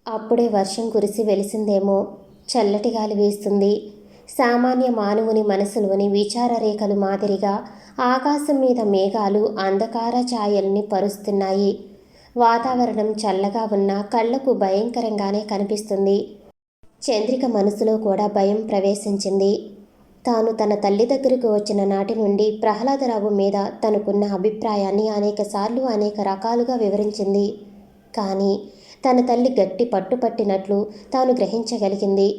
అప్పుడే వర్షం కురిసి వెలిసిందేమో. చల్లటి గాలి వీస్తుంది. సామాన్య మానవుని మనసులోని విచార రేఖలు మాదిరిగా ఆకాశం మీద మేఘాలు అంధకార ఛాయల్ని పరుస్తున్నాయి. వాతావరణం చల్లగా ఉన్నా కళ్లకు భయంకరంగానే కనిపిస్తుంది. చంద్రిక మనసులో కూడా భయం ప్రవేశించింది. తాను తన తల్లి దగ్గరకు వచ్చిన నాటి నుండి ప్రహ్లాదరావు మీద తనకున్న అభిప్రాయాన్ని అనేకసార్లు అనేక రకాలుగా వివరించింది. కానీ తన తల్లి గట్టి పట్టుపట్టినట్లు తాను గ్రహించగలిగింది.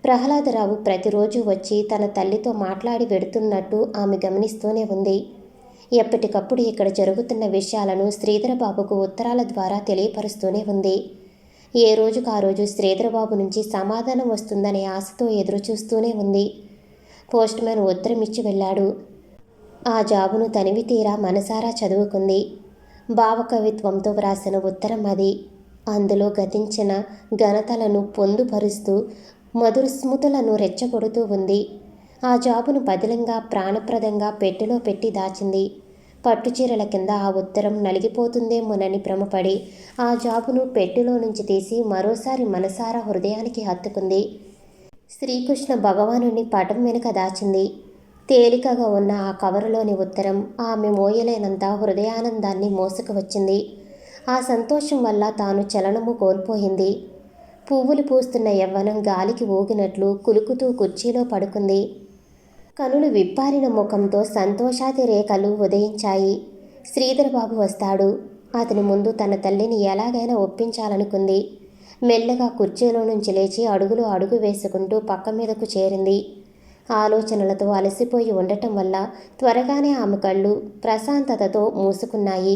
ప్రహ్లాదరావు ప్రతిరోజు వచ్చి తన తల్లితో మాట్లాడి వెడుతున్నట్టు ఆమె గమనిస్తూనే ఉంది. ఎప్పటికప్పుడు ఇక్కడ జరుగుతున్న విషయాలను శ్రీధరబాబుకు ఉత్తరాల ద్వారా తెలియపరుస్తూనే ఉంది. ఏ రోజుకు ఆ రోజు శ్రీధరబాబు నుంచి సమాధానం వస్తుందనే ఆశతో ఎదురుచూస్తూనే ఉంది. పోస్ట్మ్యాన్ ఉత్తరం ఇచ్చి వెళ్ళాడు. ఆ జాబును తనివి తీరా మనసారా చదువుకుంది. భావకవిత్వంతో వ్రాసిన ఉత్తరం అది. అందులో గతించిన ఘనతలను పొందుపరుస్తూ మధుర స్మృతులను రెచ్చగొడుతూ ఉంది. ఆ జాబును బదిలంగా ప్రాణప్రదంగా పెట్టెలో పెట్టి దాచింది. పట్టుచీరల కింద ఆ ఉత్తరం నలిగిపోతుందేమోనని భ్రమపడి ఆ జాబును పెట్టెలో నుంచి తీసి మరోసారి మనసారా హృదయానికి హత్తుకుంది. శ్రీకృష్ణ భగవానుని పటం వెనుక దాచింది. తేలికగా ఉన్న ఆ కవరులోని ఉత్తరం ఆమె మోయలేనంత హృదయానందాన్ని మోసుకువచ్చింది. ఆ సంతోషం వల్ల తాను చలనము కోల్పోయింది. పువ్వులు పూస్తున్న యవ్వనం గాలికి ఊగినట్లు కులుకుతూ కుర్చీలో పడుకుంది. కనులు విప్పారిన ముఖంతో సంతోషాతి రేఖలు ఉదయించాయి. శ్రీధరబాబు వస్తాడు. అతని ముందు తన తల్లిని ఎలాగైనా ఒప్పించాలనుకుంది. మెల్లగా కుర్చీలో నుంచి లేచి అడుగులు అడుగు వేసుకుంటూ పక్క మీదకు చేరింది. ఆలోచనలతో అలసిపోయి ఉండటం వల్ల త్వరగానే ఆమె కళ్ళు ప్రశాంతతతో మూసుకున్నాయి.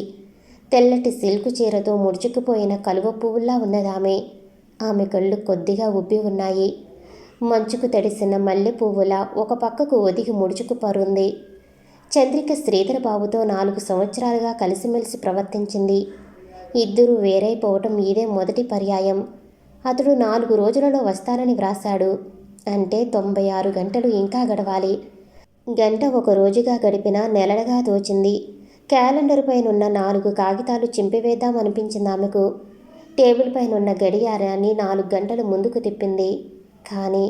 తెల్లటి సిల్కు చీరతో ముడుచుకుపోయిన కలువ పువ్వుల్లా ఉన్నదామె. ఆమె కళ్ళు కొద్దిగా ఉబ్బి ఉన్నాయి. మంచుకు తడిసిన మల్లె పువ్వులా ఒక పక్కకు ఒదిగి ముడుచుకుపరుంది. చంద్రిక శ్రీధరబాబుతో 4 సంవత్సరాలుగా కలిసిమెలిసి ప్రవర్తించింది. ఇద్దరూ వేరైపోవటం ఇదే మొదటి పర్యాయం. అతడు 4 రోజులలో వస్తానని వ్రాశాడు. అంటే 96 గంటలు ఇంకా గడవాలి. గంట ఒక రోజుగా గడిపినా నెలలుగా తోచింది. క్యాలెండర్ పైనున్న 4 కాగితాలు చింపివేద్దామనిపించింది ఆమెకు. టేబుల్ పైనున్న గడియారాన్ని 4 గంటలు ముందుకు తిప్పింది. కానీ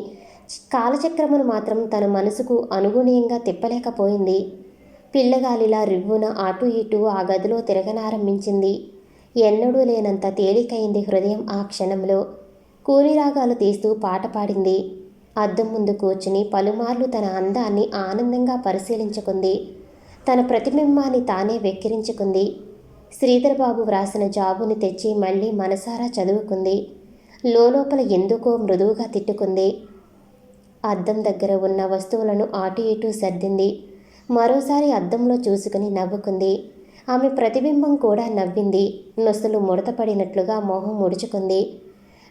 కాలచక్రమును మాత్రం తన మనసుకు అనుగుణీయంగా తిప్పలేకపోయింది. పిల్లగాలిలా రివ్వున అటూ ఇటూ ఆ గదిలో తిరగనారంభించింది. ఎన్నడూ లేనంత తేలికైంది హృదయం ఆ క్షణంలో. కూనిరాగాలు తీస్తూ పాట పాడింది. అద్దం ముందు కూర్చుని పలుమార్లు తన అందాన్ని ఆనందంగా పరిశీలించుకుంది. తన ప్రతిబింబాన్ని తానే వెక్కిరించుకుంది. శ్రీధరబాబు వ్రాసిన జాబుని తెచ్చి మళ్ళీ మనసారా చదువుకుంది. లోపల ఎందుకో మృదువుగా తిట్టుకుంది. అద్దం దగ్గర ఉన్న వస్తువులను అటు ఇటూ సర్దింది. మరోసారి అద్దంలో చూసుకుని నవ్వుకుంది. ఆమె ప్రతిబింబం కూడా నవ్వింది. నొసలు ముడతపడినట్లుగా మొహం ముడుచుకుంది.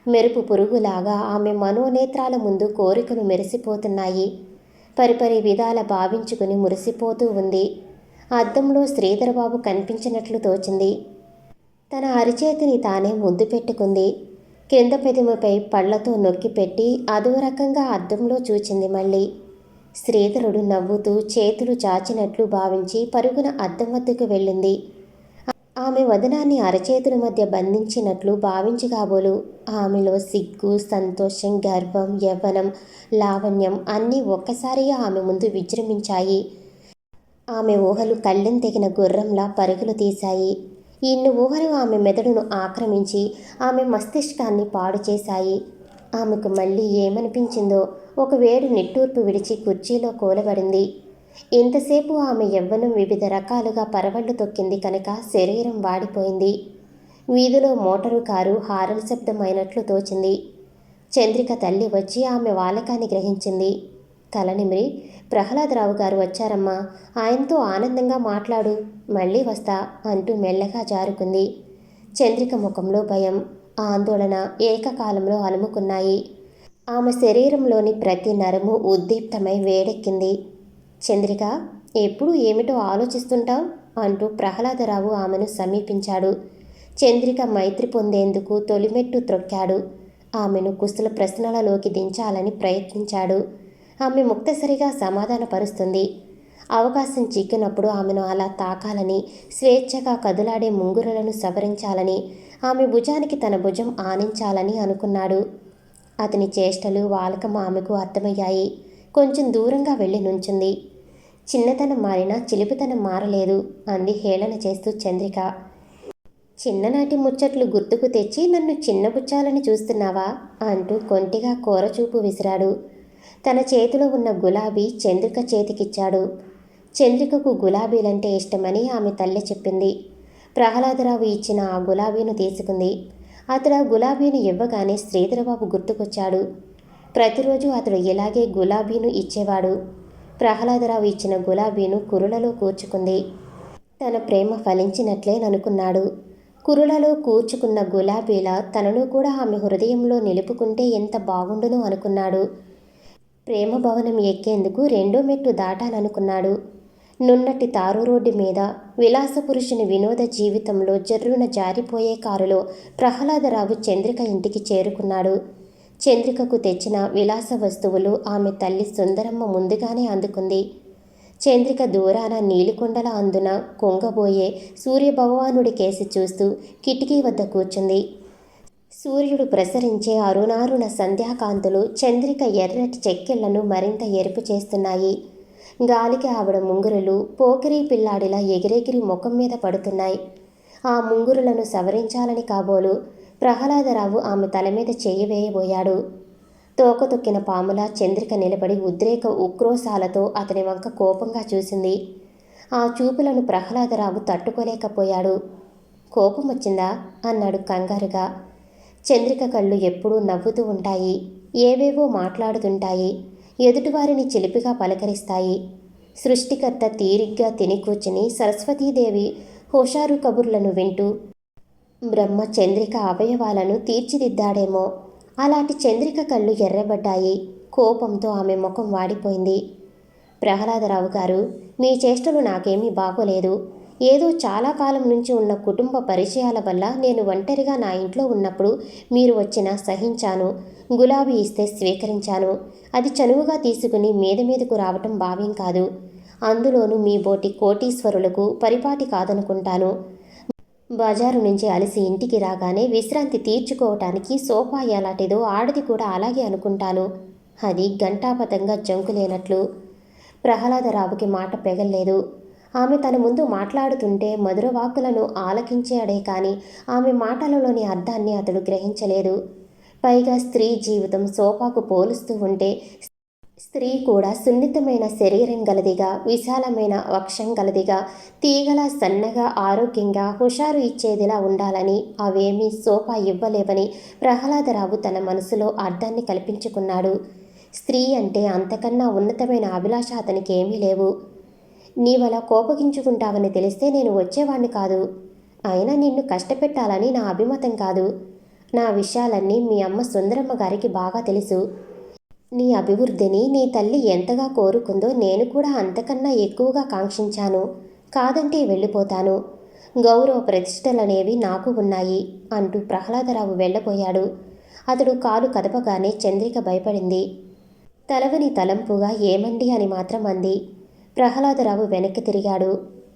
మెరుపు పురుగులాగా ఆమె మనోనేత్రాల ముందు కోరికలు మెరిసిపోతున్నాయి. పరిపరి విధాల భావించుకుని మురిసిపోతూ ఉంది. అద్దంలో శ్రీధరబాబు కనిపించినట్లు తోచింది. తన అరిచేతిని తానే ముద్దు పెట్టుకుంది. క్రింద పెదిమపై పళ్లతో నొక్కిపెట్టి అదో రకంగా అద్దంలో చూచింది మళ్ళీ. శ్రీధరుడు నవ్వుతూ చేతులు చాచినట్లు భావించి పరుగున అద్దం వద్దకు వెళ్ళింది. ఆమె వదనాన్ని అరచేతుల మధ్య బంధించినట్లు భావించి కాబోలు ఆమెలో సిగ్గు, సంతోషం, గర్వం, యవ్వనం, లావణ్యం అన్నీ ఒక్కసారిగా ఆమె ముందు విజృంభించాయి. ఆమె ఊహలు కళ్ళెం తెగిన గుర్రంలా పరుగులు తీశాయి. ఇన్ని ఊహలు ఆమె మెదడును ఆక్రమించి ఆమె మస్తిష్కాన్ని పాడు చేశాయి. ఆమెకు మళ్ళీ ఏమనిపించిందో ఒక వేడి నిట్టూర్పు విడిచి కుర్చీలో కూలబడింది. ఇంతసేపు ఆమె యవ్వనం వివిధ రకాలుగా పరవళ్లు తొక్కింది కనుక శరీరం వాడిపోయింది. వీధిలో మోటారు కారు హారన్ శబ్దం అయినట్లు తోచింది. చంద్రిక తల్లి వచ్చి ఆమె వాలకాన్ని గ్రహించింది. తలనిమిరి, ప్రహ్లాదరావు గారు వచ్చారమ్మా, ఆయనతో ఆనందంగా మాట్లాడు, మళ్ళీ వస్తా అంటూ మెల్లగా జారుకుంది. చంద్రిక ముఖంలో భయం, ఆందోళన ఏకకాలంలో అలుముకున్నాయి. ఆమె శరీరంలోని ప్రతి నరము ఉద్దీప్తమై వేడెక్కింది. చంద్రిక, ఎప్పుడు ఏమిటో ఆలోచిస్తుంటావు అంటూ ప్రహ్లాదరావు ఆమెను సమీపించాడు. చంద్రిక మైత్రి పొందేందుకు తొలిమెట్టు త్రొక్కాడు. ఆమెను కుశల ప్రశ్నలలోకి దించాలని ప్రయత్నించాడు. ఆమె ముక్తసరిగా సమాధానపరుస్తుంది. అవకాశం చిక్కినప్పుడు ఆమెను అలా తాకాలని, స్వేచ్ఛగా కదులాడే ముంగురులను సవరించాలని ఆమె భుజానికి తన భుజం ఆనించాలని అనుకున్నాడు. అతని చేష్టలు వాలకం ఆమెకు అర్థమయ్యాయి. కొంచెం దూరంగా వెళ్ళి నుంచుంది. చిన్నతనం మారినా చిలిపితనం మారలేదు అంది హేళన చేస్తూ చంద్రిక. చిన్ననాటి ముచ్చట్లు గుర్తుకు తెచ్చి నన్ను చిన్నబుచ్చాలని చూస్తున్నావా అంటూ కొంటిగా కోరచూపు విసిరాడు. తన చేతిలో ఉన్న గులాబీ చంద్రిక చేతికిచ్చాడు. చంద్రికకు గులాబీలంటే ఇష్టమని ఆమె తల్లి చెప్పింది. ప్రహ్లాదరావు ఇచ్చిన ఆ గులాబీను తీసుకుంది. అతడు ఆ గులాబీని ఇవ్వగానే శ్రీధరబాబు గుర్తుకొచ్చాడు. ప్రతిరోజు అతడు ఇలాగే గులాబీను ఇచ్చేవాడు. ప్రహ్లాదరావు ఇచ్చిన గులాబీను కురులలో కూర్చుకుంది. తన ప్రేమ ఫలించినట్లేననుకున్నాడు. కురులలో కూర్చుకున్న గులాబీలా తనను కూడా ఆమె హృదయంలో నిలుపుకుంటే ఎంత బాగుండునో అనుకున్నాడు. ప్రేమ భవనం ఎక్కేందుకు 2వ మెట్టు దాటాలనుకున్నాడు. నున్నటి తారు రోడ్డు మీద విలాసపురుషుని వినోద జీవితంలో జర్రున జారిపోయే కారులో ప్రహ్లాదరావు చంద్రిక ఇంటికి చేరుకున్నాడు. చంద్రికకు తెచ్చిన విలాస వస్తువులు ఆమె తల్లి సుందరమ్మ ముందుగానే అందుకుంది. చంద్రిక దూరాన నీలికొండల అందున కొంగబోయే సూర్యభగవానుడి కేసి చూస్తూ కిటికీ వద్ద కూర్చుంది. సూర్యుడు ప్రసరించే అరుణారుణ సంధ్యాకాంతులు చంద్రిక ఎర్రటి చెక్కిళ్లను మరింత ఎరుపు చేస్తున్నాయి. గాలికి ఆవిడ ముంగురులు పోకిరీ పిల్లాడిలా ఎగిరెగిరి ముఖం మీద పడుతున్నాయి. ఆ ముంగురులను సవరించాలని కాబోలు ప్రహ్లాదరావు ఆమె తల మీద చెయ్యి వేయబోయాడు. తోకతొక్కిన పాములా చంద్రిక నిలబడి ఉద్రేక ఉక్రోశాలతో అతని వంక కోపంగా చూసింది. ఆ చూపులను ప్రహ్లాదరావు తట్టుకోలేకపోయాడు. కోపం వచ్చిందా అన్నాడు కంగారుగా. చంద్రిక కళ్ళు ఎప్పుడూ నవ్వుతూ ఉంటాయి, ఏవేవో మాట్లాడుతుంటాయి, ఎదుటివారిని చిలిపిగా పలకరిస్తాయి. సృష్టికర్త తీరిగ్గా తిని కూర్చుని సరస్వతీదేవి హుషారు కబుర్లను వింటూ బ్రహ్మ చంద్రిక అవయవాలను తీర్చిదిద్దాడేమో. అలాంటి చంద్రిక కళ్ళు ఎర్రబడ్డాయి. కోపంతో ఆమె ముఖం వాడిపోయింది. ప్రహ్లాదరావు గారు, మీ చేష్టలు నాకేమీ బాగోలేదు. ఏదో చాలా కాలం నుంచి ఉన్న కుటుంబ పరిచయాల వల్ల నేను ఒంటరిగా నా ఇంట్లో ఉన్నప్పుడు మీరు వచ్చినా సహించాను. గులాబీ ఇస్తే స్వీకరించాను. అది చనువుగా తీసుకుని మీదకు రావటం భావ్యం కాదు. అందులోనూ మీ బోటి కోటీశ్వరులకు పరిపాటి కాదనుకుంటాను. బజారు నుంచి అలసి ఇంటికి రాగానే విశ్రాంతి తీర్చుకోవటానికి సోఫా ఎలాంటిదో ఆడది కూడా అలాగే అనుకుంటాను. అది గంటాపతంగా జంకులేనట్లు. ప్రహ్లాదరావుకి మాట పెగల్లేదు. ఆమె తన ముందు మాట్లాడుతుంటే మధురవాక్కులను ఆలకించాడే కానీ ఆమె మాటలలోని అర్థాన్ని అతడు గ్రహించలేదు. పైగా స్త్రీ జీవితం సోఫాకు పోలుస్తూ ఉంటే స్త్రీ కూడా సున్నితమైన శరీరం గలదిగా, విశాలమైన వక్షం గలదిగా, తీగలా సన్నగా, ఆరోగ్యంగా, హుషారు ఇచ్చేదిలా ఉండాలని అవేమీ సోఫా ఇవ్వలేవని ప్రహ్లాదరావు తన మనసులో అర్థాన్ని కల్పించుకున్నాడు. స్త్రీ అంటే అంతకన్నా ఉన్నతమైన అభిలాష అతనికి ఏమీ లేవు. నీవలా కోపగించుకుంటావని తెలిస్తే నేను వచ్చేవాణ్ణి కాదు. అయినా నిన్ను కష్టపెట్టాలని నా అభిమతం కాదు. నా విషయాలన్నీ మీ అమ్మ సుందరమ్మ గారికి బాగా తెలుసు. నీ అభివృద్ధిని నీ తల్లి ఎంతగా కోరుకుందో నేను కూడా అంతకన్నా ఎక్కువగా కాంక్షించాను. కాదంటే వెళ్ళిపోతాను. గౌరవ ప్రతిష్టలనేవి నాకు ఉన్నాయి అంటూ ప్రహ్లాదరావు వెళ్ళబోయాడు. అతడు కాలు కదపగానే చంద్రిక భయపడింది. తలవని తలంపుగా ఏమండి అని మాత్రం అంది. ప్రహ్లాదరావు వెనక్కి తిరిగాడు.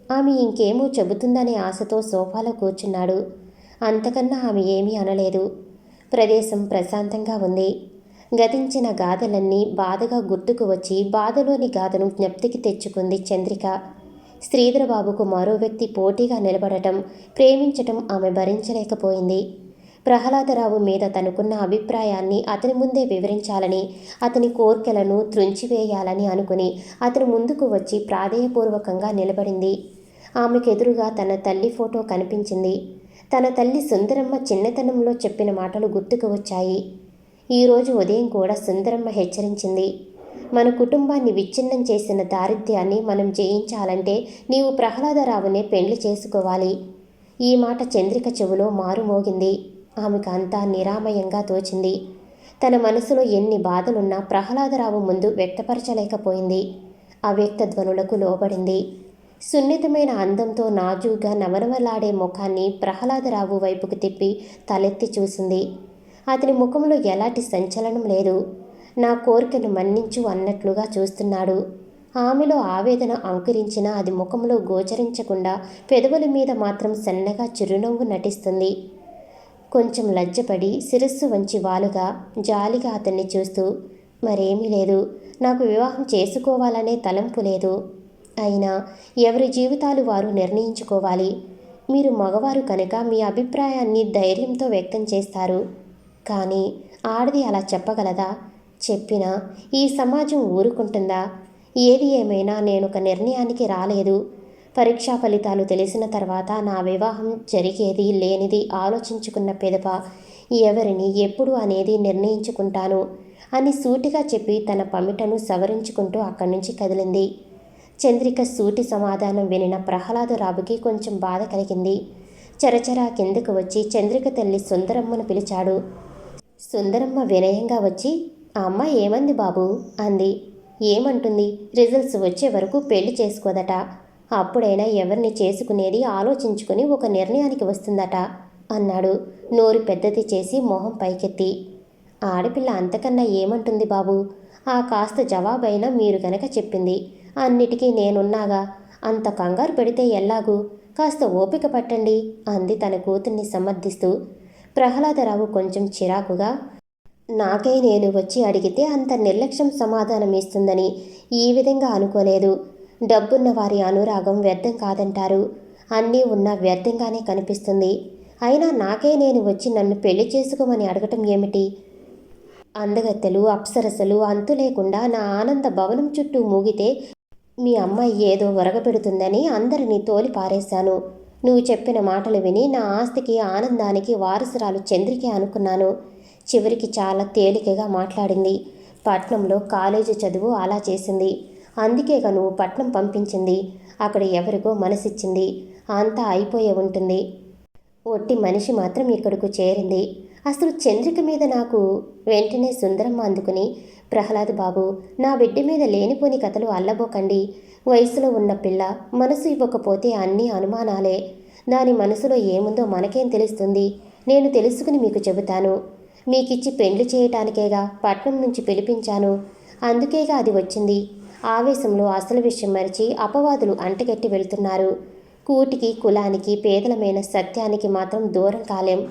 ఆమె ఇంకేమో చెబుతుందనే ఆశతో సోఫాలో కూర్చున్నాడు. అంతకన్నా ఆమె ఏమీ అనలేదు. ప్రదేశం ప్రశాంతంగా ఉంది. గతించిన గాథలన్నీ బాధగా గుర్తుకు వచ్చి బాధలోని గాథను జ్ఞప్తికి తెచ్చుకుంది చంద్రిక. శ్రీధరబాబుకు మరో వ్యక్తి పోటీగా నిలబడటం, ప్రేమించటం ఆమె భరించలేకపోయింది. ప్రహ్లాదరావు మీద తనకున్న అభిప్రాయాన్ని అతని ముందే వివరించాలని, అతని కోర్కెలను త్రుంచివేయాలని అనుకుని అతని ముందుకు వచ్చి ప్రాధేయపూర్వకంగా నిలబడింది. ఆమెకెదురుగా తన తల్లి ఫోటో కనిపించింది. తన తల్లి సుందరమ్మ చిన్నతనంలో చెప్పిన మాటలు గుర్తుకు వచ్చాయి. ఈరోజు ఉదయం కూడా సుందరమ్మ హెచ్చరించింది. మన కుటుంబాన్ని విచ్ఛిన్నం చేసిన దారిద్ర్యాన్ని మనం జయించాలంటే నీవు ప్రహ్లాదరావునే పెండ్లి చేసుకోవాలి. ఈ మాట చంద్రిక చెవులో మారుమోగింది. ఆమెకు అంతా నిరామయంగా తోచింది. తన మనసులో ఎన్ని బాధలున్నా ప్రహ్లాదరావు ముందు వ్యక్తపరచలేకపోయింది. అవ్యక్త ధ్వనులకు లోబడింది. సున్నితమైన అందంతో నాజూగా నవనవలాడే ముఖాన్ని ప్రహ్లాదరావు వైపుకు తిప్పి తలెత్తి చూసింది. అతని ముఖంలో ఎలాంటి సంచలనం లేదు. నా కోరికను మన్నించు అన్నట్లుగా చూస్తున్నాడు. ఆమెలో ఆవేదన అంకురించినా అది ముఖంలో గోచరించకుండా పెదవుల మీద మాత్రం సన్నగా చిరునవ్వు నటిస్తుంది. కొంచెం లజ్జపడి శిరస్సు వంచి వాలుగా జాలిగా అతన్ని చూస్తూ, మరేమీ లేదు, నాకు వివాహం చేసుకోవాలనే తలంపు లేదు. అయినా ఎవరి జీవితాలు వారు నిర్ణయించుకోవాలి. మీరు మగవారు కనుక మీ అభిప్రాయాన్ని ధైర్యంతో వ్యక్తం చేస్తారు. కానీ ఆడది అలా చెప్పగలదా? చెప్పినా ఈ సమాజం ఊరుకుంటుందా? ఏది ఏమైనా నేనొక నిర్ణయానికి రాలేదు. పరీక్షా ఫలితాలు తెలిసిన తర్వాత నా వివాహం జరిగేది లేనిది ఆలోచించుకున్న పిదప ఎవరిని ఎప్పుడు అనేది నిర్ణయించుకుంటాను అని సూటిగా చెప్పి తన పమిటను సవరించుకుంటూ అక్కడి నుంచి కదిలింది. చంద్రిక సూటి సమాధానం వినిన ప్రహ్లాదరావుకి కొంచెం బాధ కలిగింది. చరచరా కిందకు వచ్చి చంద్రిక తల్లి సుందరమ్మను పిలిచాడు. సుందరమ్మ వినయంగా వచ్చి, ఆ అమ్మ ఏమంది బాబు అంది. ఏమంటుంది, రిజల్ట్స్ వచ్చే వరకు పెళ్లి చేసుకోదట. అప్పుడైనా ఎవరిని చేసుకునేది ఆలోచించుకుని ఒక నిర్ణయానికి వస్తుందట అన్నాడు నోరు పెద్దది చేసి మొహం పైకెత్తి. ఆడపిల్ల అంతకన్నా ఏమంటుంది బాబు? ఆ కాస్త జవాబైనా మీరు గనక చెప్పింది. అన్నిటికీ నేనున్నాగా, అంత కంగారు పెడితే ఎల్లాగు, కాస్త ఓపిక పట్టండి అంది తన కూతుర్ని సమర్థిస్తూ. ప్రహ్లాదరావు కొంచెం చిరాకుగా, నాకై నేను వచ్చి అడిగితే అంత నిర్లక్ష్యం సమాధానం ఇస్తుందని ఈ విధంగా అనుకోలేదు. డబ్బున్న వారి అనురాగం వ్యర్థం కాదంటారు. అన్నీ ఉన్నా వ్యర్థంగానే కనిపిస్తుంది. అయినా నాకై నేను వచ్చి నన్ను పెళ్లి చేసుకోమని అడగటం ఏమిటి? అందగత్తెలు అప్సరసలు అంతు లేకుండా నా ఆనంద భవనం చుట్టూ మూగితే మీ అమ్మాయి ఏదో ఒరగబెడుతుందని అందరినీ తోలి పారేశాను. నువ్వు చెప్పిన మాటలు విని నా ఆస్తికి ఆనందానికి వారసురాలు చంద్రికే అనుకున్నాను. చివరికి చాలా తేలికగా మాట్లాడింది. పట్నంలో కాలేజీ చదువు అలా చేసింది. అందుకేగా నువ్వు పట్నం పంపించింది. అక్కడ ఎవరికో మనసిచ్చింది. అంతా అయిపోయే ఉంటుంది. ఒట్టి మనిషి మాత్రం ఇక్కడకు చేరింది. అసలు చంద్రిక మీద నాకు వెంటనే సుందరమ్మ అందుకుని, ప్రహ్లాద్ బాబు, నా బిడ్డ మీద లేనిపోని కథలు అల్లబోకండి. వయసులో ఉన్న పిల్ల మనసు ఇవ్వకపోతే అన్నీ అనుమానాలే. దాని మనసులో ఏముందో మనకేం తెలుస్తుంది? నేను తెలుసుకుని మీకు చెబుతాను. మీకిచ్చి పెండ్లి చేయటానికేగా పట్నం నుంచి పిలిపించాను. అందుకేగా అది వచ్చింది. ఆవేశంలో అసలు విషయం మరిచి అపవాదులు అంటగట్టి వెళ్తున్నారు. కూటికి కులానికి పేదలమైన సత్యానికి మాత్రం దూరం కాలేం.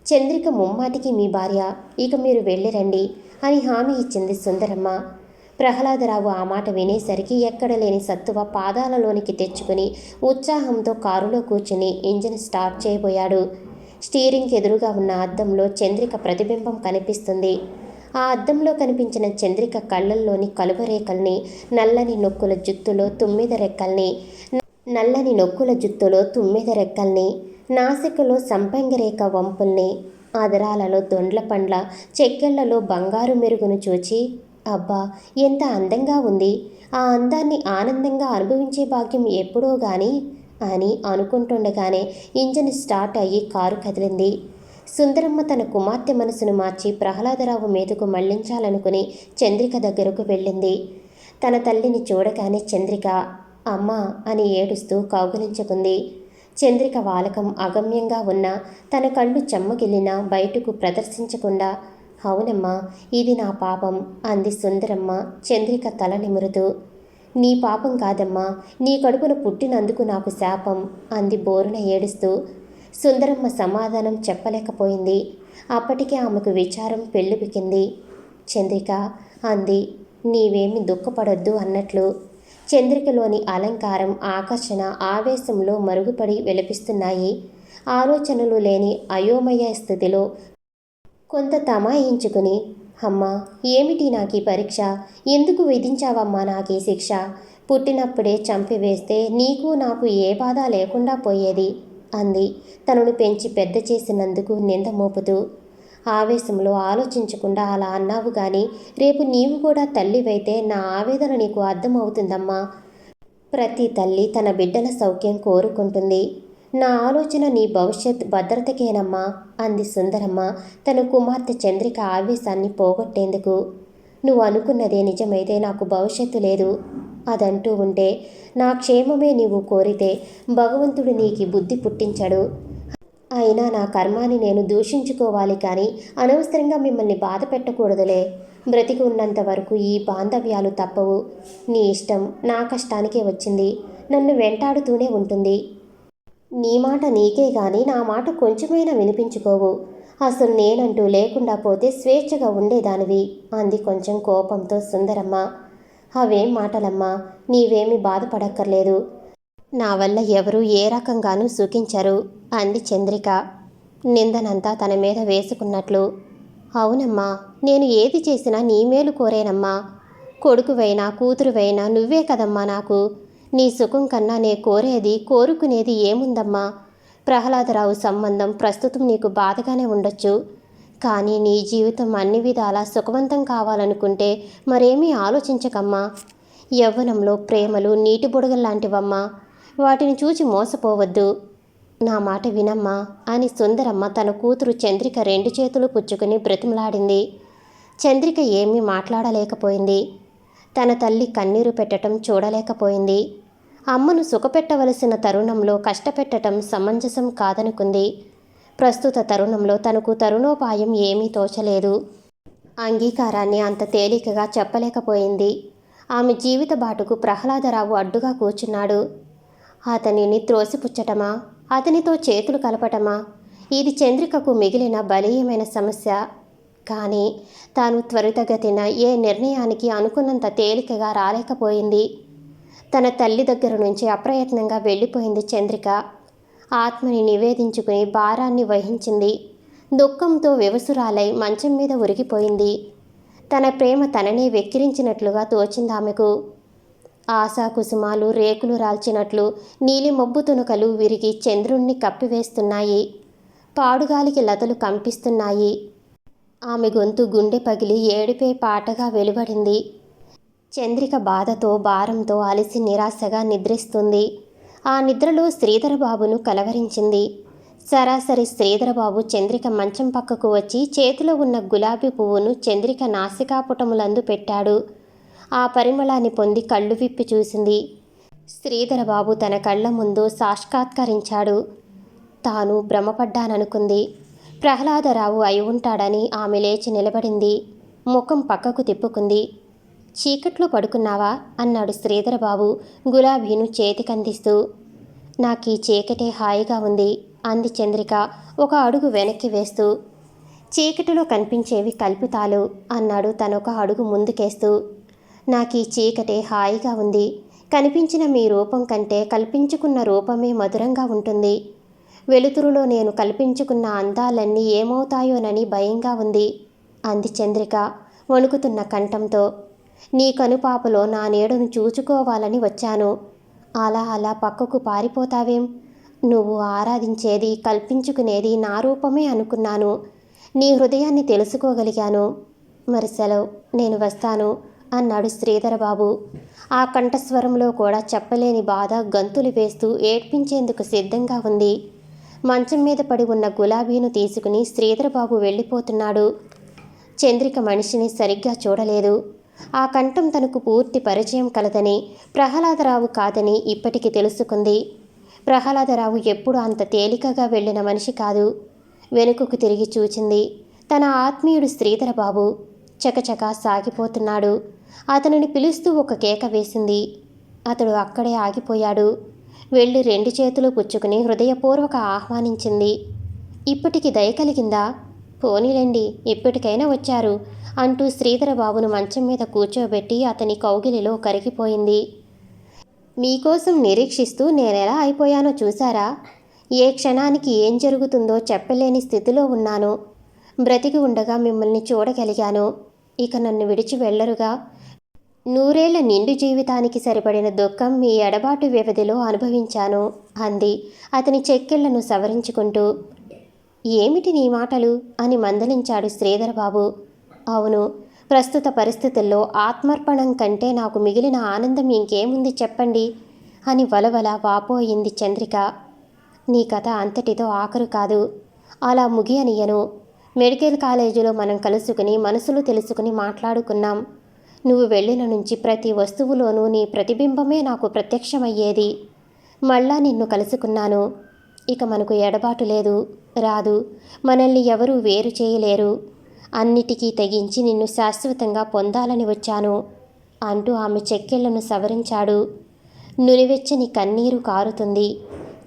చంద్రిక ముమ్మాటికి మీ భార్య. ఇక మీరు వెళ్ళిరండి అని హామీ ఇచ్చింది సుందరమ్మ. ప్రహ్లాదరావు ఆ మాట వినేసరికి ఎక్కడలేని సత్తువ పాదాలలోనికి తెచ్చుకుని ఉత్సాహంతో కారులో కూర్చుని ఇంజిన్ స్టార్ట్ చేయబోయాడు. స్టీరింగ్ ఎదురుగా ఉన్న అద్దంలో చంద్రిక ప్రతిబింబం కనిపిస్తుంది. ఆ అద్దంలో కనిపించిన చంద్రిక కళ్ళల్లోని కలువరేఖల్ని, నల్లని నొక్కుల జుత్తులో తుమ్మెద రెక్కల్ని, నాసికలో సంపంగిరేఖ వంపుల్ని, అదరాలలో దొండ్ల పండ్ల చెక్కెళ్లలో బంగారు మెరుగును చూచి, అబ్బా ఎంత అందంగా ఉంది, ఆ అందాన్ని ఆనందంగా అనుభవించే భాగ్యం ఎప్పుడో గాని అని అనుకుంటుండగానే ఇంజిన్ స్టార్ట్ అయ్యి కారు కదిలింది. సుందరమ్మ తన కుమార్తె మనసును మార్చి ప్రహ్లాదరావు మీదకు మళ్లించాలనుకుని చంద్రిక దగ్గరకు వెళ్ళింది. తన తల్లిని చూడగానే చంద్రిక అమ్మా అని ఏడుస్తూ కౌగిలించుకుంది. చంద్రిక వాలకం అగమ్యంగా ఉన్నా తన కళ్ళు చెమ్మగిల్లినా బయటకు ప్రదర్శించకుండా, అవునమ్మా ఇది నా పాపం అంది సుందరమ్మ చంద్రిక తల నిమురుతూ. నీ పాపం కాదమ్మా, నీ కడుపున పుట్టినందుకు నాకు శాపం అంది బోరున ఏడుస్తూ. సుందరమ్మ సమాధానం చెప్పలేకపోయింది. అప్పటికే ఆమెకు విచారం పెళ్ళిపికింది. చంద్రిక అంది నీవేమి దుఃఖపడొద్దు అన్నట్లు. చంద్రికలోని అలంకారం, ఆకర్షణ ఆవేశంలో మరుగుపడి వెలిపిస్తున్నాయి. ఆలోచనలు లేని అయోమయ స్థితిలో కొంత తమాయించుకుని, అమ్మా ఏమిటి నాకీ పరీక్ష? ఎందుకు విధించావమ్మా నాకీ శిక్ష? పుట్టినప్పుడే చంపివేస్తే నీకు నాకు ఏ బాధ లేకుండా పోయేది అంది తనను పెంచి పెద్ద చేసినందుకు నింద మోపుతూ. ఆవేశంలో ఆలోచించకుండా అలా అన్నావు గాని రేపు నీవు కూడా తల్లివైతే నా ఆవేదన నీకు అర్థమవుతుందమ్మా. ప్రతి తల్లి తన బిడ్డల సౌఖ్యం కోరుకుంటుంది. నా ఆలోచన నీ భవిష్యత్ భద్రతకేనమ్మా అంది సుందరమ్మ తన కుమార్తె చంద్రిక ఆవేశాన్ని పోగొట్టేందుకు. నువ్వు అనుకున్నదే నిజమైతే నాకు భవిష్యత్తు లేదు. అదంటూ ఉంటే నా క్షేమమే నీవు కోరితే భగవంతుడు నీకు బుద్ధి పుట్టించడు. అయినా నా కర్మాని నేను దూషించుకోవాలి కానీ అనవసరంగా మిమ్మల్ని బాధ పెట్టకూడదులే. బ్రతికి ఉన్నంత వరకు ఈ బాంధవ్యాలు తప్పవు. నీ ఇష్టం నా కష్టానికే వచ్చింది, నన్ను వెంటాడుతూనే ఉంటుంది. నీ మాట నీకే గాని నా మాట కొంచెమైనా వినిపించుకోవు. అసలు నేనంటూ లేకుండా పోతే స్వేచ్ఛగా ఉండేదానివి అంది కొంచెం కోపంతో సుందరమ్మ. అవేం మాటలమ్మా, నీవేమీ బాధపడక్కర్లేదు. నా వల్ల ఎవరూ ఏ రకంగానూ సుఖించరు అంది చంద్రిక నిందనంతా తన మీద వేసుకున్నట్లు. అవునమ్మా, నేను ఏది చేసినా నీ మేలు కోరేనమ్మా. కొడుకువైనా కూతురువైనా నువ్వే కదమ్మా నాకు. నీ సుఖం కన్నా నే కోరుకునేది ఏముందమ్మా. ప్రహ్లాదరావు సంబంధం ప్రస్తుతం నీకు బాధగానే ఉండొచ్చు, కానీ నీ జీవితం అన్ని విధాలా సుఖవంతం కావాలనుకుంటే మరేమీ ఆలోచించకమ్మా. యవ్వనంలో ప్రేమలు నీటి బుడగల్లాంటివమ్మా, వాటిని చూచి మోసపోవద్దు. నా మాట వినమ్మా అని సుందరమ్మ తన కూతురు చంద్రిక 2 చేతులు పుచ్చుకుని బ్రతిమలాడింది. చంద్రిక ఏమీ మాట్లాడలేకపోయింది. తన తల్లి కన్నీరు పెట్టడం చూడలేకపోయింది. అమ్మను సుఖపెట్టవలసిన తరుణంలో కష్టపెట్టడం సమంజసం కాదనుకుంది. ప్రస్తుత తరుణంలో తనకు తరుణోపాయం ఏమీ తోచలేదు. అంగీకారాన్ని అంత తేలికగా చెప్పలేకపోయింది. ఆమె జీవిత బాటుకు ప్రహ్లాదరావు అడ్డుగా కూర్చున్నాడు. అతనిని త్రోసిపుచ్చటమా, అతనితో చేతులు కలపటమా, ఇది చంద్రికకు మిగిలిన బలీయమైన సమస్య. కానీ తాను త్వరితగతిన ఏ నిర్ణయానికి అనుకున్నంత తేలికగా రాలేకపోయింది. తన తల్లి దగ్గర నుంచి అప్రయత్నంగా వెళ్ళిపోయింది చంద్రిక. ఆత్మని నివేదించుకుని భారాన్ని వహించింది. దుఃఖంతో వివసురాలై మంచం మీద ఉరిగిపోయింది. తన ప్రేమ తననే వెక్కిరించినట్లుగా తోచిందామెకు. ఆశాకుసుమాలు రేకులు రాల్చినట్లు నీలి మబ్బు తునకలు విరిగి చంద్రుణ్ణి కప్పివేస్తున్నాయి. పాడుగాలికి లతలు కంపిస్తున్నాయి. ఆమె గొంతు గుండె పగిలి ఏడిపే పాటగా వెలువడింది. చంద్రిక బాధతో భారంతో అలసి నిరాశగా నిద్రిస్తుంది. ఆ నిద్రలో శ్రీధరబాబును కలవరించింది. సరాసరి శ్రీధరబాబు చంద్రిక మంచం పక్కకు వచ్చి చేతిలో ఉన్న గులాబీ పువ్వును చంద్రిక నాసికాపుటములందు పెట్టాడు. ఆ పరిమళాన్ని పొంది కళ్ళు విప్పి చూసింది. శ్రీధరబాబు తన కళ్ళ ముందు సాక్షాత్కరించాడు. తాను భ్రమపడ్డాననుకుంది. ప్రహ్లాదరావు అయి ఉంటాడని ఆమె లేచి నిలబడింది. ముఖం పక్కకు తిప్పుకుంది. చీకట్లో పడుకున్నావా అన్నాడు శ్రీధరబాబు గులాబీను చేతికందిస్తూ. నాకీ చీకటే హాయిగా ఉంది అంది చంద్రిక ఒక అడుగు వెనక్కి వేస్తూ. చీకటిలో కనిపించేవి కల్పితాలు అన్నాడు తనొక అడుగు ముందుకేస్తూ. నాకీ చీకటే హాయిగా ఉంది. కనిపించిన మీ రూపం కంటే కల్పించుకున్న రూపమే మధురంగా ఉంటుంది. వెలుతురులో నేను కల్పించుకున్న అందాలన్నీ ఏమవుతాయోనని భయంగా ఉంది అంది చంద్రిక వణుకుతున్న కంఠంతో. నీ కనుపాపలో నా నీడను చూచుకోవాలని వచ్చాను. అలా అలా పక్కకు పారిపోతావేం? నువ్వు ఆరాధించేది కల్పించుకునేది నా రూపమే అనుకున్నాను. నీ హృదయాన్ని తెలుసుకోగలిగాను. మరి సెలవు, నేను వస్తాను అన్నాడు శ్రీధరబాబు. ఆ కంఠస్వరంలో కూడా చెప్పలేని బాధ గంతులు వేస్తూ ఏడ్పించేందుకు సిద్ధంగా ఉంది. మంచం మీద పడి ఉన్న గులాబీను తీసుకుని శ్రీధరబాబు వెళ్ళిపోతున్నాడు. చంద్రిక మనిషిని సరిగ్గా చూడలేదు. ఆ కంఠం తనకు పూర్తి పరిచయం కలదని, ప్రహ్లాదరావు కాదని ఇప్పటికి తెలుసుకుంది. ప్రహ్లాదరావు ఎప్పుడు అంత తేలికగా వెళ్ళిన మనిషి కాదు. వెనుకకు తిరిగి చూచింది. తన ఆత్మీయుడు శ్రీధరబాబు చకచకా సాగిపోతున్నాడు. అతనిని పిలుస్తూ ఒక కేక వేసింది. అతడు అక్కడే ఆగిపోయాడు. వెళ్ళి 2 చేతులు పుచ్చుకుని హృదయపూర్వక ఆహ్వానించింది. ఇప్పటికి దయ కలిగిందా? పోనీలండి, ఇప్పటికైనా వచ్చారు అంటూ శ్రీధరబాబును మంచం మీద కూర్చోబెట్టి అతని కౌగిలిలో కరిగిపోయింది. మీకోసం నిరీక్షిస్తూ నేనెలా అయిపోయానో చూశారా? ఏ క్షణానికి ఏం జరుగుతుందో చెప్పలేని స్థితిలో ఉన్నాను. బ్రతికి ఉండగా మిమ్మల్ని చూడగలిగాను. ఇక నన్ను విడిచి వెళ్ళరుగా? 100 ఏళ్ల నిండు జీవితానికి సరిపడిన దుఃఖం మీ ఎడబాటు వ్యవధిలో అనుభవించాను అంది అతని చెక్కిళ్లను సవరించుకుంటూ. ఏమిటి నీ మాటలు అని మందలించాడు శ్రీధరబాబు. అవును, ప్రస్తుత పరిస్థితుల్లో ఆత్మర్పణం కంటే నాకు మిగిలిన ఆనందం ఇంకేముంది చెప్పండి అని వలవల వాపోయింది చంద్రిక. నీ కథ అంతటితో ఆఖరు కాదు. అలా ముగియనియను. మెడికల్ కాలేజీలో మనం కలుసుకుని మనసులు తెలుసుకుని మాట్లాడుకున్నాం. నువ్వు వెళ్ళిన నుంచి ప్రతి వస్తువులోనూ నీ ప్రతిబింబమే నాకు ప్రత్యక్షమయ్యేది. మళ్ళా నిన్ను కలుసుకున్నాను. ఇక మనకు ఎడబాటు లేదు, రాదు. మనల్ని ఎవరూ వేరు చేయలేరు. అన్నిటికీ తెగించి నిన్ను శాశ్వతంగా పొందాలని వచ్చాను అంటూ ఆమె చెక్కిళ్లను సవరించాడు. నునివెచ్చని కన్నీరు కారుతుంది.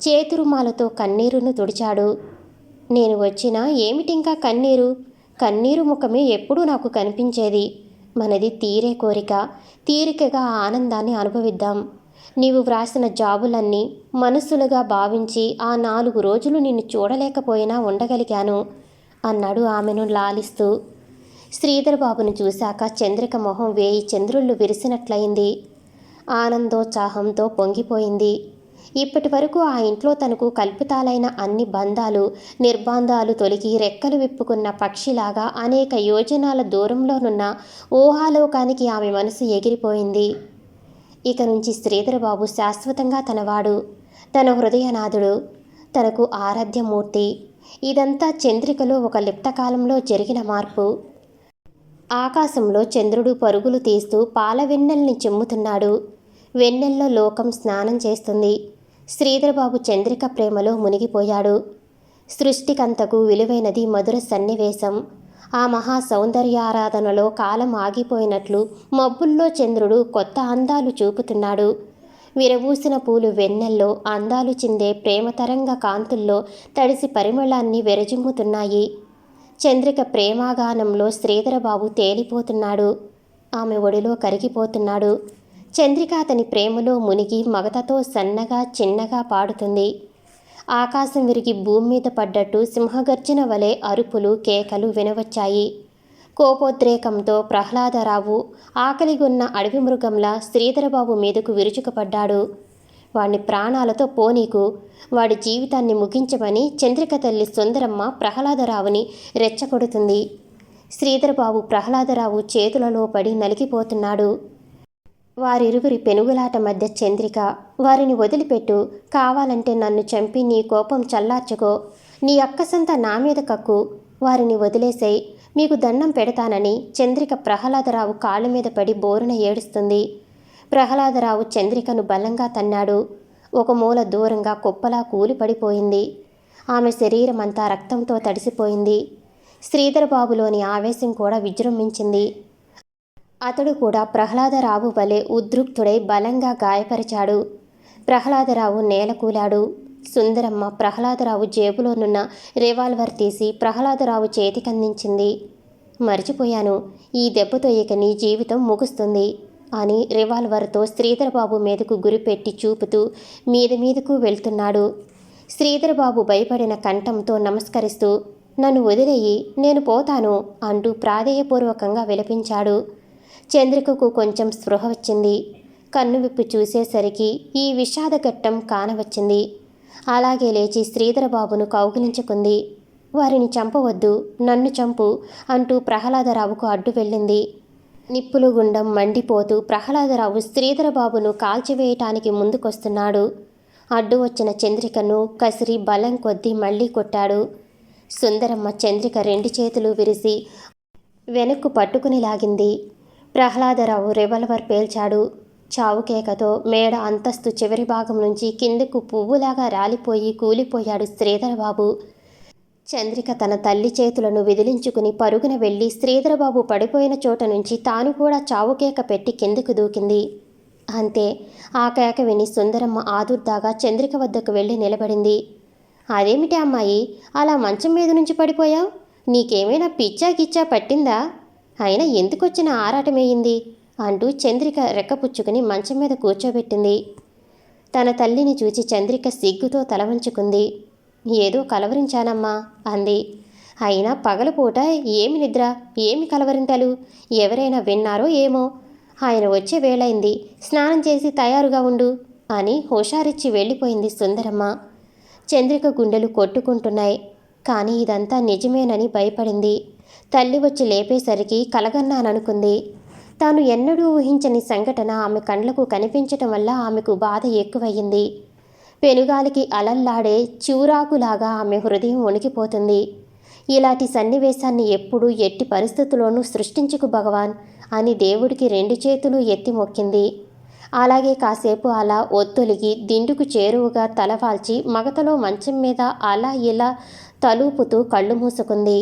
చేతురుమాలతో కన్నీరును తుడిచాడు. నేను వచ్చినా ఏమిటింకా కన్నీరు? కన్నీరు ముఖమే ఎప్పుడూ నాకు కనిపించేది. మనది తీరే కోరిక, తీరికగా ఆ ఆనందాన్ని అనుభవిద్దాం. నీవు వ్రాసిన జాబులన్నీ మనస్సులుగా భావించి ఆ 4 రోజులు నిన్ను చూడలేకపోయినా ఉండగలిగాను అన్నాడు ఆమెను లాలిస్తూ. శ్రీధర్ బాబును చూశాక చంద్రిక మొహం 1000 చంద్రుళ్ళు విరిసినట్లయింది. ఆనందోత్సాహంతో పొంగిపోయింది. ఇప్పటి వరకు ఆ ఇంట్లో తనకు కల్పితాలైన అన్ని బంధాలు, నిర్బంధాలు తొలగి రెక్కలు విప్పుకున్న పక్షిలాగా అనేక యోజనాల దూరంలోనున్న ఊహాలోకానికి ఆమె మనసు ఎగిరిపోయింది. ఇక నుంచి శ్రీధరబాబు శాశ్వతంగా తనవాడు, తన హృదయనాథుడు, తనకు ఆరాధ్యమూర్తి. ఇదంతా చంద్రికలో ఒక లిప్తకాలంలో జరిగిన మార్పు. ఆకాశంలో చంద్రుడు పరుగులు తీస్తూ పాల వెన్నెల్ని చిమ్ముతున్నాడు. వెన్నెల్లో లోకం స్నానం చేస్తుంది. శ్రీధరబాబు చంద్రిక ప్రేమలో మునిగిపోయాడు. సృష్టికంతకు విలువైనది మధుర సన్నివేశం. ఆ మహా సౌందర్యారాధనలో కాలం ఆగిపోయినట్లు మబ్బుల్లో చంద్రుడు కొత్త అందాలు చూపుతున్నాడు. విరబూసిన పూలు వెన్నెల్లో అందాలు చిందే ప్రేమతరంగ కాంతుల్లో తడిసి పరిమళాన్ని వెరజిమ్ముతున్నాయి. చంద్రిక ప్రేమాగానంలో శ్రీధరబాబు తేలిపోతున్నాడు. ఆమె ఒడిలో కరిగిపోతున్నాడు. చంద్రిక అతని ప్రేమలో మునిగి మగతతో సన్నగా చిన్నగా పాడుతుంది. ఆకాశం విరిగి భూమి మీద పడ్డట్టు సింహగర్జన వలె అరుపులు కేకలు వినవచ్చాయి. కోపోద్రేకంతో ప్రహ్లాదరావు ఆకలిగొన్న అడవి మృగంలా శ్రీధరబాబు మీదకు విరుచుకుపడ్డాడు. వాణ్ణి ప్రాణాలతో పోనీకు, వాడి జీవితాన్ని ముగించమని చంద్రిక తల్లి సుందరమ్మ ప్రహ్లాదరావుని రెచ్చగొడుతుంది. శ్రీధరబాబు ప్రహ్లాదరావు చేతులలో పడి నలిగిపోతున్నాడు. వారిరువురి పెనుగులాట మధ్య చంద్రిక, వారిని వదిలిపెట్టు, కావాలంటే నన్ను చంపి నీ కోపం చల్లార్చుకో, నీ అక్కసంతా నా మీద కక్కు, వారిని వదిలేసేయ్, మీకు దండం పెడతానని చంద్రిక ప్రహ్లాదరావు కాళ్ళ మీద పడి బోరున ఏడుస్తుంది. ప్రహ్లాదరావు చంద్రికను బలంగా తన్నాడు. ఒక మూల దూరంగా కుప్పలా కూలిపడిపోయింది. ఆమె శరీరం అంతా రక్తంతో తడిసిపోయింది. శ్రీధరబాబులోని ఆవేశం కూడా విజృంభించింది. అతడు కూడా ప్రహ్లాదరావు వలె ఉద్రిక్తుడై బలంగా గాయపరిచాడు. ప్రహ్లాదరావు నేలకూలాడు. సుందరమ్మ ప్రహ్లాదరావు జేబులోనున్న రివాల్వర్ తీసి ప్రహ్లాదరావు చేతికందించింది. మర్చిపోయాను, ఈ దెబ్బతో ఇక నీ జీవితం ముగుస్తుంది అని రివాల్వర్తో శ్రీధరబాబు మీదకు గురిపెట్టి చూపుతూ మీదకు వెళ్తున్నాడు. శ్రీధరబాబు భయపడిన కంఠంతో నమస్కరిస్తూ, నన్ను వదిలేయి, నేను పోతాను అంటూ ప్రాధేయపూర్వకంగా విలపించాడు. చంద్రికకు కొంచెం స్పృహ వచ్చింది. కన్ను విప్పి చూసేసరికి ఈ విషాదఘట్టం కానవచ్చింది. అలాగే లేచి శ్రీధరబాబును కౌగిలించుకుంది. వారిని చంపవద్దు, నన్ను చంపు అంటూ ప్రహ్లాదరావుకు అడ్డు వెళ్ళింది. నిప్పులు గుండం మండిపోతూ ప్రహ్లాదరావు శ్రీధరబాబును కాల్చివేయటానికి ముందుకొస్తున్నాడు. అడ్డు వచ్చిన చంద్రికను కసిరి బలం కొద్దీ మళ్లీ కొట్టాడు. సుందరమ్మ చంద్రిక 2 చేతులు విరిసి వెనక్కు పట్టుకుని లాగింది. ప్రహ్లాదరావు రివాల్వర్ పేల్చాడు. చావుకేకతో మేడ అంతస్తు చివరి భాగం నుంచి కిందకు పువ్వులాగా రాలిపోయి కూలిపోయాడు శ్రీధరబాబు. చంద్రిక తన తల్లి చేతులను విదిలించుకుని పరుగున వెళ్ళి శ్రీధరబాబు పడిపోయిన చోట నుంచి తాను కూడా చావుకేక పెట్టి కిందకు దూకింది. అంతే, ఆ కేక విని సుందరమ్మ ఆదుర్దాగా చంద్రిక వద్దకు వెళ్ళి నిలబడింది. అదేమిటి అమ్మాయి, అలా మంచం మీద నుంచి పడిపోయావు? నీకేమైనా పిచ్చా గిచ్చా పట్టిందా? అయినా ఎందుకొచ్చిన ఆరాటమేయింది అంటూ చంద్రిక రెక్కపుచ్చుకుని మంచం మీద కూర్చోబెట్టింది. తన తల్లిని చూచి చంద్రిక సిగ్గుతో తల వంచుకుంది. ఏదో కలవరించానమ్మా అంది. అయినా పగలపూట ఏమి నిద్ర, ఏమి కలవరింతలు, ఎవరైనా విన్నారో ఏమో. ఆయన వచ్చే వేళైంది, స్నానం చేసి తయారుగా ఉండు అని హుషారిచ్చి వెళ్ళిపోయింది సుందరమ్మ. చంద్రిక గుండెలు కొట్టుకుంటున్నాయి. కానీ ఇదంతా నిజమేనని భయపడింది. తల్లి వచ్చి లేపేసరికి కలగన్నాననుకుంది. తాను ఎన్నడూ ఊహించని సంఘటన ఆమె కండ్లకు కనిపించటం వల్ల ఆమెకు బాధ ఎక్కువయ్యింది. పెనుగాలికి అలల్లాడే చివురాకులాగా ఆమె హృదయం వణికిపోతుంది. ఇలాంటి సన్నివేశాన్ని ఎప్పుడూ ఎట్టి పరిస్థితుల్లోనూ సృష్టించుకు భగవాన్ అని దేవుడికి 2 చేతులు ఎత్తి మొక్కింది. అలాగే కాసేపు అలా ఒత్తొలిగి దిండుకు చేరువుగా తలవాల్చి మగతలో మంచం మీద అలా ఇలా తలూపుతూ కళ్ళు మూసుకుంది.